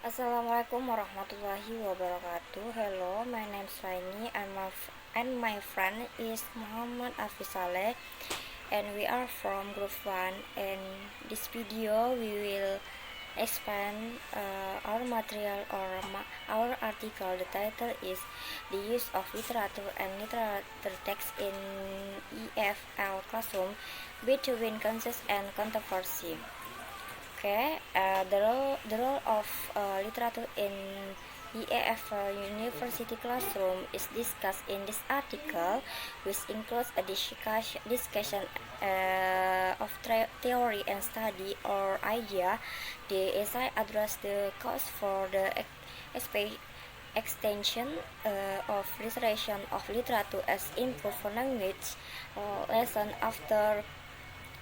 Assalamualaikum warahmatullahi wabarakatuh. Hello, my name is Nuraini and my friend is M.Hafidz, and we are from group 1. In this video we will expand our material or our article. The title is The Use of Literature and Literature Text in EFL Classroom Between Consensus and Controversy. Okay, the role of literature in EFL University classroom is discussed in this article, which includes a discussion of theory and study or idea. The essay addresses the cause for the extension of literation of literature as input for language lesson after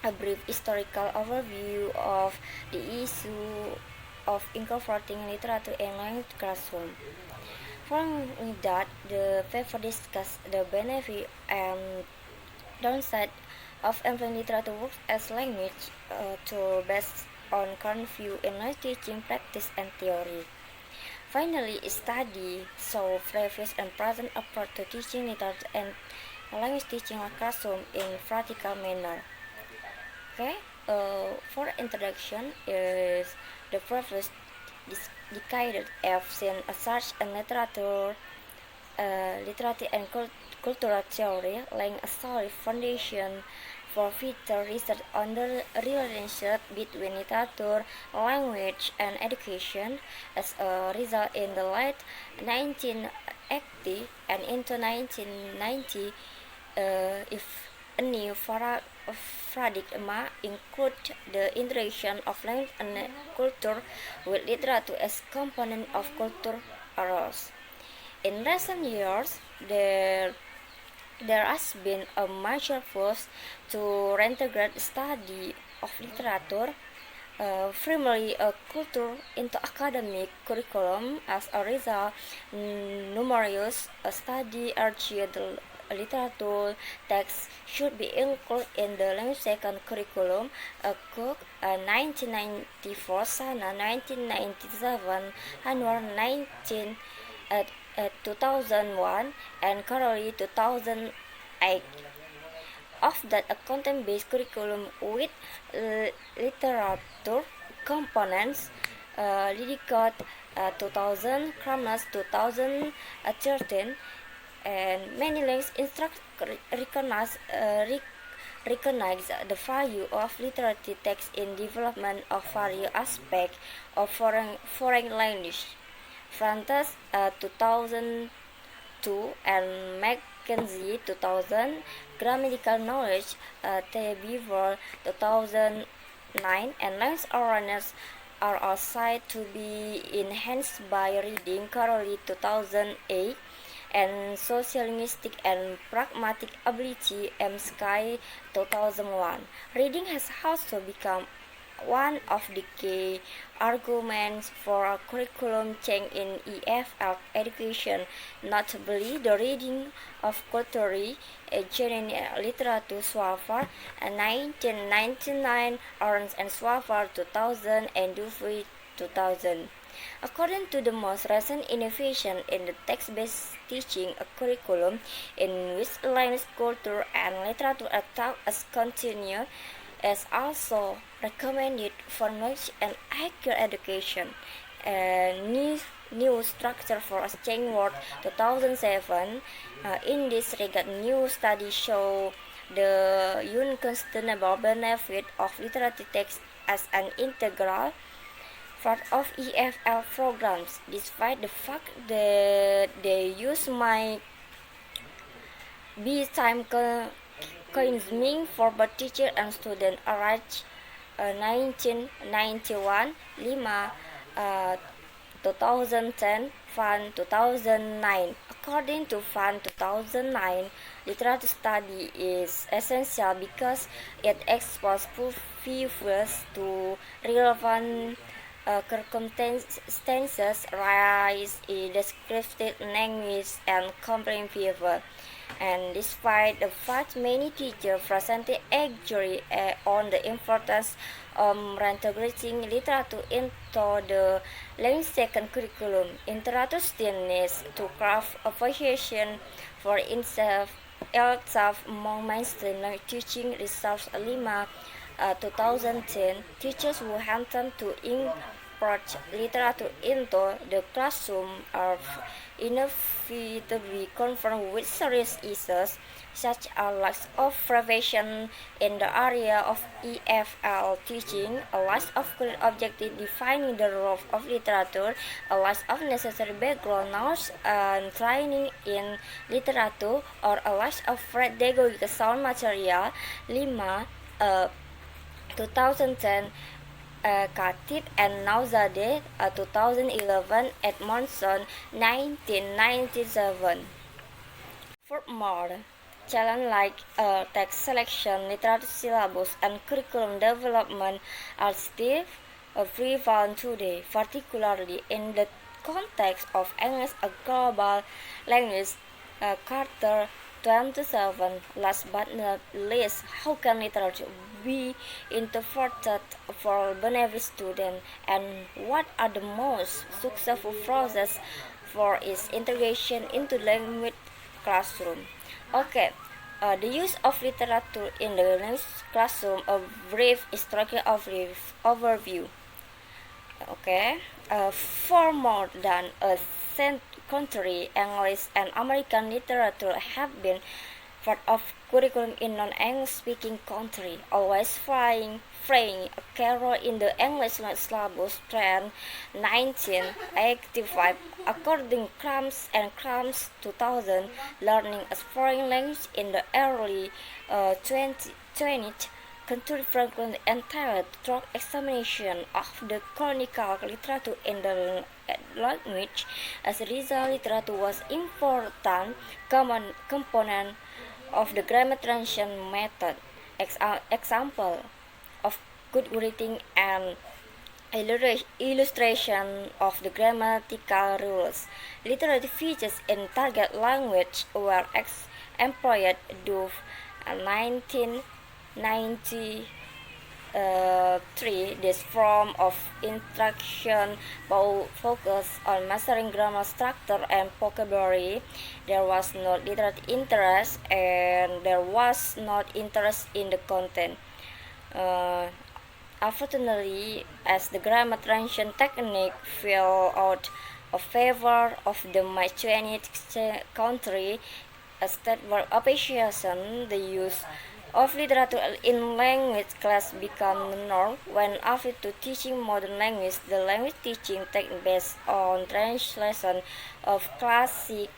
a brief historical overview of the issue of incorporating literature in language classroom. Following that, the paper discussed the benefit and downside of employing literature works as language tool based on current view in language teaching practice and theory. Finally, a study saw previous and present approach to teaching literature and language teaching classroom in practical manner. Okay, for introduction is the previous decade have seen a search in literature and cultural theory, laying a solid foundation for future research on the relationship between literature, language, and education. As a result, in the late 1980 and into 1990, if a new paradigm include the integration of language and culture with literature as component of culture arose. In recent years, there has been a major push to reintegrate the study of literature, primarily a culture, into academic curriculum. As a result, numerous study urged the literature text should be included in the language second curriculum. Cook 1994, Sana 1997, Anwar 2001, and Caroli 2008. Of that, a content-based curriculum with literature components, Lidicott 2000, Kramnas 2013, and many language instructors recognize the value of literary text in development of various aspects of foreign language. Francis 2002 and Mackenzie 2000, Grammatical Knowledge Beaver 2009, and language awareness are all said to be enhanced by reading Caroli 2008, and Social Linguistic and Pragmatic Ability M.Sky 2001. Reading has also become one of the key arguments for a curriculum change in EFL education, notably the reading of culturally genuine literature Swafar 1999, Orange and Swafar 2000, and Duffy 2000. According to the most recent innovation in the text-based teaching curriculum, in which language, culture, and literature are taught as continued, is also recommended for knowledge and accurate education. New structure for exchange word 2007. In this regard, new studies show the unquestionable benefit of literary text as an integral part of EFL programs, despite the fact that their use might be time consuming for both teacher and student. Arranged 1991, Lima 2010, Fan 2009. According to Fan 2009, literature study is essential because it exposes pupils to relevant circumstances, rise in descriptive language, and comprehensive And despite the fact many teachers presented agree on the importance of integrating literature into the second curriculum, literature still needs to craft a variation for itself among mainstream teaching research 2010, teachers who attempt to import literature into the classroom are inevitably confronted with serious issues such as lack of prevention in the area of EFL teaching, a lack of clear objective defining the role of literature, a lack of necessary background knowledge and training in literature, or a lack of pedagogical sound material. 5. 2010 Khatib and Nowzadeh 2011 Edmondson 1997. Furthermore, challenges like text selection, literature syllabus, and curriculum development are still prevalent today, particularly in the context of English, a global language. Carter 27. Last but not least, how can literature be interpreted for benefit students, and what are the most successful process for its integration into language classroom? Okay, the use of literature in the language classroom, a brief historical overview. Okay, for more than a century, English and American literature have been part of curriculum in non-English speaking country, always playing a key role in the English syllabus trend 1985. According to Crumbs 2000, learning a foreign language in the early 20th century frequently entailed thorough examination of the canonical literature in the language. As a result, literature was important component of the grammar translation method. Example of good writing and illustration of the grammatical rules. Literary features in target language were employed through 1993. This form of instruction focused on mastering grammar structure and vocabulary. There was no literary interest, and there was not interest in the content. Unfortunately, as the grammar translation technique fell out of favor of the 20th country, a state-wide appreciation, the use of literature in language class become the norm. When after to teaching modern language, the language teaching technique based on translation of classic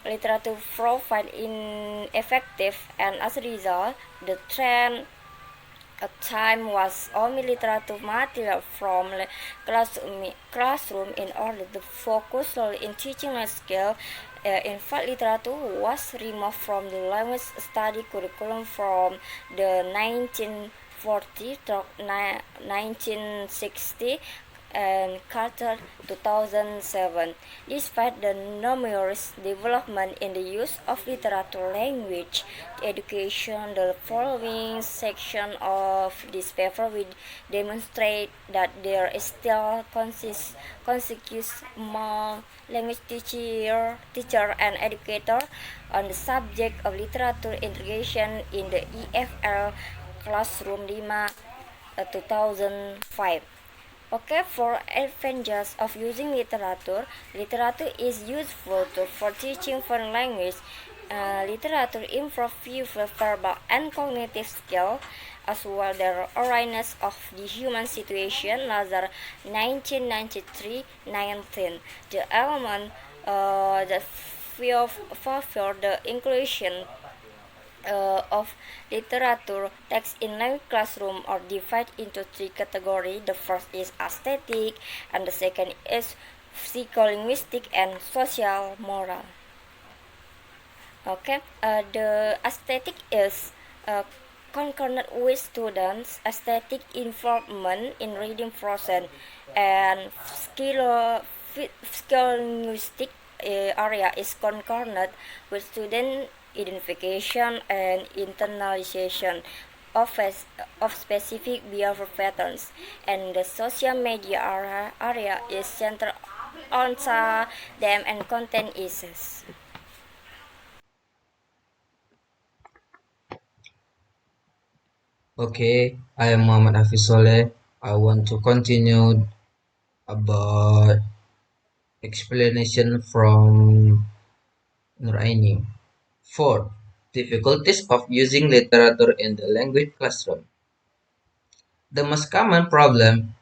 literature provide ineffective, and as a result, the trend at time was only literature material from classroom in order to focus solely in teaching language skill. In fact, literature was removed from the language study curriculum from the 1940 to 1960 and Carter 2007. Despite the numerous development in the use of literature language education, the following section of this paper will demonstrate that there is still consensus among language teacher and educator on the subject of literature integration in the EFL classroom 2005. Okay, for advantages of using literature is useful for teaching foreign language. Literature improves verbal and cognitive skill, as well as the awareness of the human situation. Lazar 1993-19. The element that favor the inclusion of literature text in language classroom are divided into three categories. The first is aesthetic, and the second is psycholinguistic and social moral. Okay, the aesthetic is concerned with students' aesthetic involvement in reading process, and psycholinguistic area is concerned with student identification and internalization of, of specific behavior patterns, and the social media area is centered on them and content issues. Okay, I am M.Hafidz. I want to continue about explanation from Nuraini. 4. Difficulties of using literature in the language classroom. The most common problem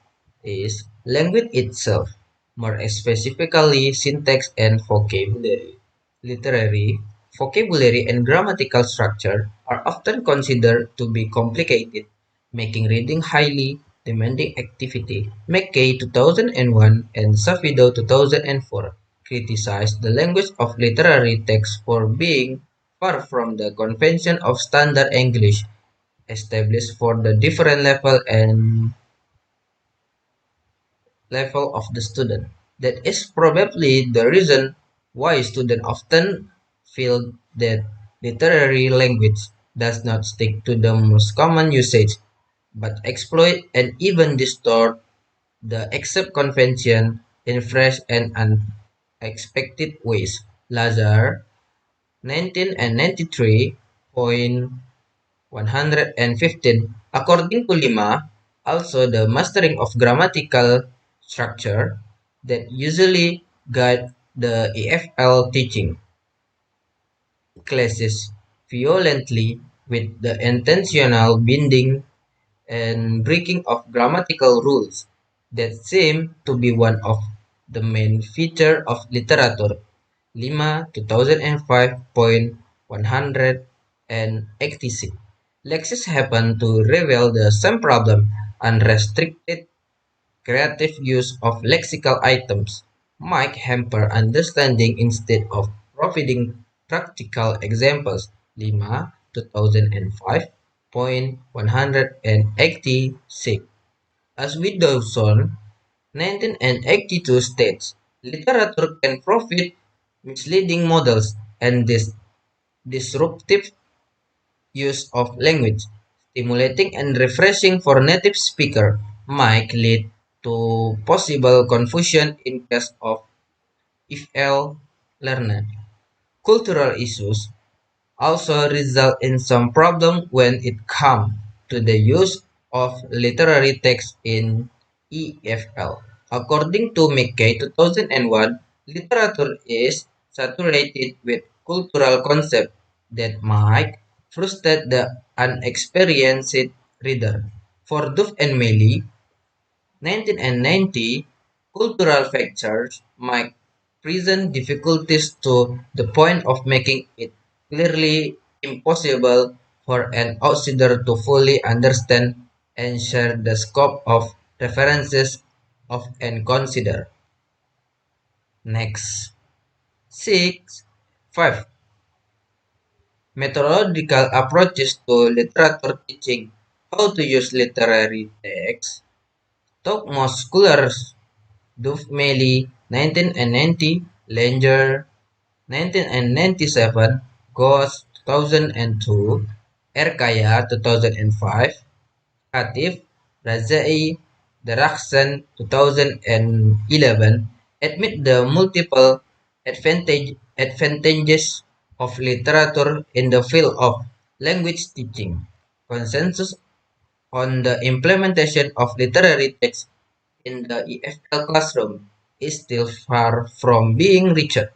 is language itself, more specifically syntax and vocabulary. Literary, vocabulary and grammatical structure are often considered to be complicated, making reading highly demanding activity. McKay 2001 and Safido 2004 criticized the language of literary text for being far from the convention of standard English established for the different level of the student. That is probably the reason why students often feel that literary language does not stick to the most common usage, but exploit and even distort the accept convention in fresh and unexpected ways. Lazar, 1993, point 115. According to Lima, also the mastering of grammatical structure that usually guide the EFL teaching classes violently with the intentional bending and breaking of grammatical rules that seem to be one of the main feature of literature. Lima 2005 point 186. Lexis happened to reveal the same problem: unrestricted creative use of lexical items might hamper understanding instead of providing practical examples. Lima 2005 point 186. As with Dawson, 1982 states, literature can profit misleading models and disruptive use of language, stimulating and refreshing for native speaker, might lead to possible confusion in case of EFL learner. Cultural issues also result in some problem when it comes to the use of literary text in EFL. According to McKay 2001, literature is saturated with cultural concepts that might frustrate the unexperienced reader. For Duff and Meili, 1990, cultural factors might present difficulties to the point of making it clearly impossible for an outsider to fully understand and share the scope of references of and consider. Next. 6. 5. Methodological approaches to literature teaching. How to use literary text. Talk most scholars Duff Meli 1990, Langer 1997, Ghost 2002, Erkaya 2005, Katif, Razai, Daraksan 2011 admit the multiple advantages of literature in the field of language teaching. Consensus on the implementation of literary text in the EFL classroom is still far from being reached.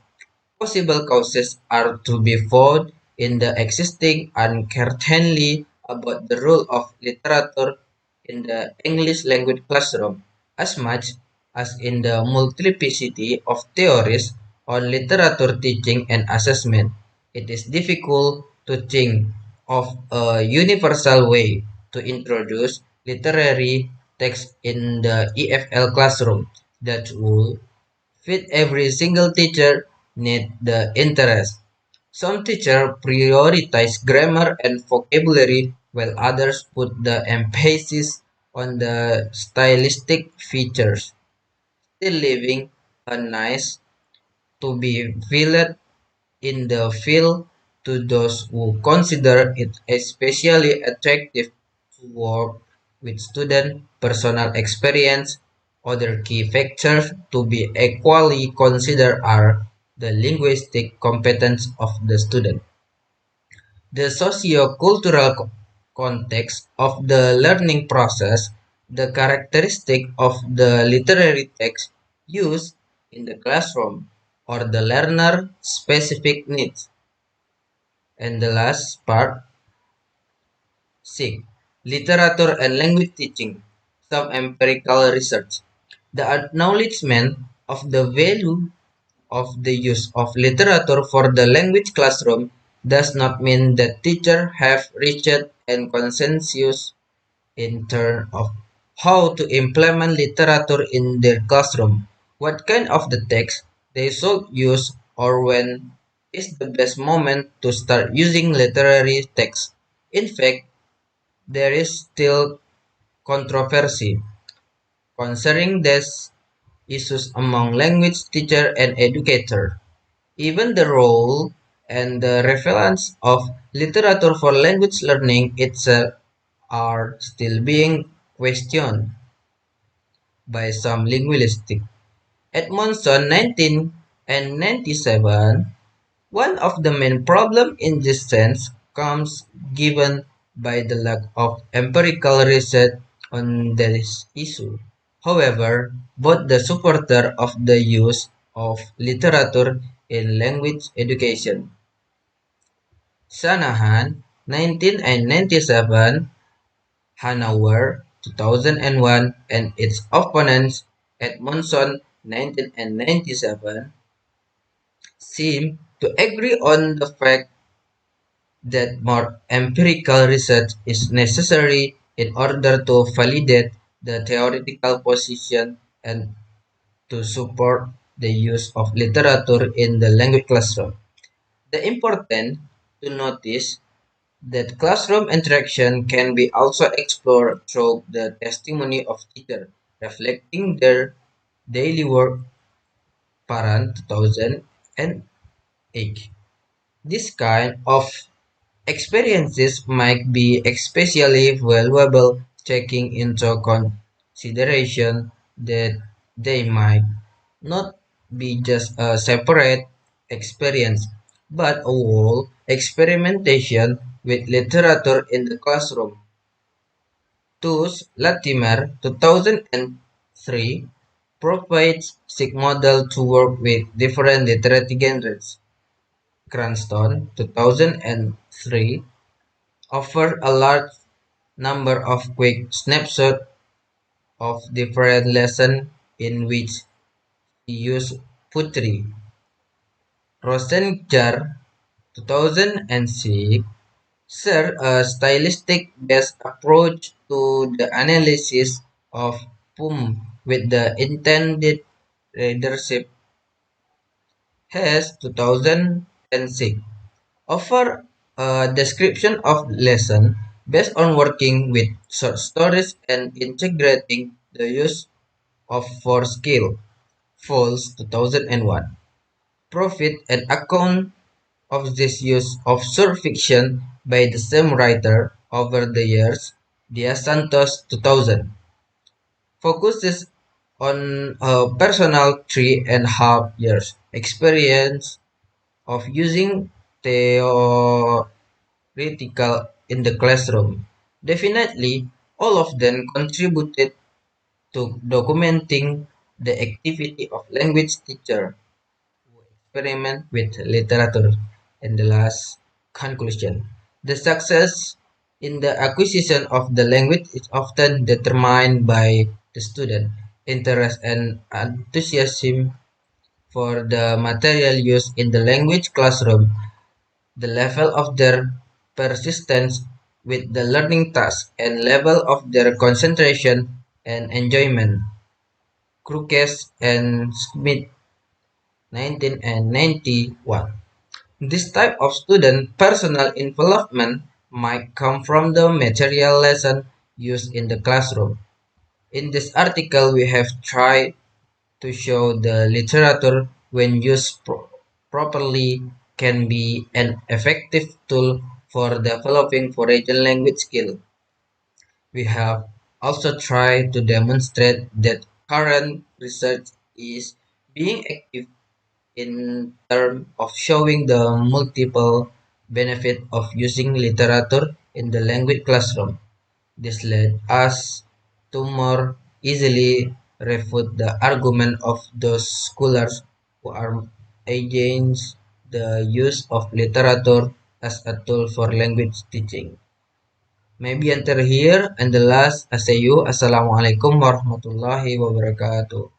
Possible causes are to be found in the existing uncertainty about the role of literature in the English language classroom, as much as in the multiplicity of theories on literature teaching and assessment. It is difficult to think of a universal way to introduce literary text in the EFL classroom that would fit every single teacher need the interest. Some teachers prioritize grammar and vocabulary while others put the emphasis on the stylistic features, still leaving a nice to be filled in the field to those who consider it especially attractive to work with student personal experience. Other key factors to be equally considered are the linguistic competence of the student, the socio-cultural context of the learning process, the characteristic of the literary text used in the classroom, or the learner specific needs. And the last part, 6. Literature and language teaching. Some empirical research. The acknowledgement of the value of the use of literature for the language classroom does not mean that teachers have reached a consensus in terms of how to implement literature in their classroom, what kind of the text they should use, or when is the best moment to start using literary text. In fact, there is still controversy concerning these issues among language teachers and educators. Even the role and the relevance of literature for language learning itself are still being questioned by some linguists. Edmondson 1997. One of the main problems in this sense comes given by the lack of empirical research on this issue. However, both the supporter of the use of literature in language education, Shanahan 1997, Hanauer 2001, and its opponents, Edmondson 1997, seem to agree on the fact that more empirical research is necessary in order to validate the theoretical position and to support the use of literature in the language classroom. The important to notice that classroom interaction can be also explored through the testimony of teachers reflecting their daily work. Paran 2008. This kind of experiences might be especially valuable, taking into consideration that they might not be just a separate experience, but a whole experimentation with literature in the classroom. Thus, Latimer 2003 provides six models to work with different literary genres. Cranston 2003 offered a large number of quick snapshots of different lessons in which he used poetry. Rosenjar 2006 shared a stylistic-based approach to the analysis of poems with the intended readership. Hess 2006 offer a description of lesson based on working with short stories and integrating the use of four skill. Falls 2001. Profit an account of this use of short fiction by the same writer over the years. Dia Santos 2000 focuses on a personal 3.5 years experience of using theoretical in the classroom. Definitely, all of them contributed to documenting the activity of language teacher who experiment with literature. And the last conclusion. The success in the acquisition of the language is often determined by the student interest and enthusiasm for the material used in the language classroom, the level of their persistence with the learning task, and level of their concentration and enjoyment. Crookes and Smith 1991. This type of student personal involvement might come from the material lesson used in the classroom. In this article, we have tried to show the literature when used properly can be an effective tool for developing foreign language skill. We have also tried to demonstrate that current research is being active in terms of showing the multiple benefit of using literature in the language classroom. This led us to more easily refute the argument of those scholars who are against the use of literature as a tool for language teaching. Maybe enter here and the last I say you Assalamualaikum warahmatullahi wabarakatuh.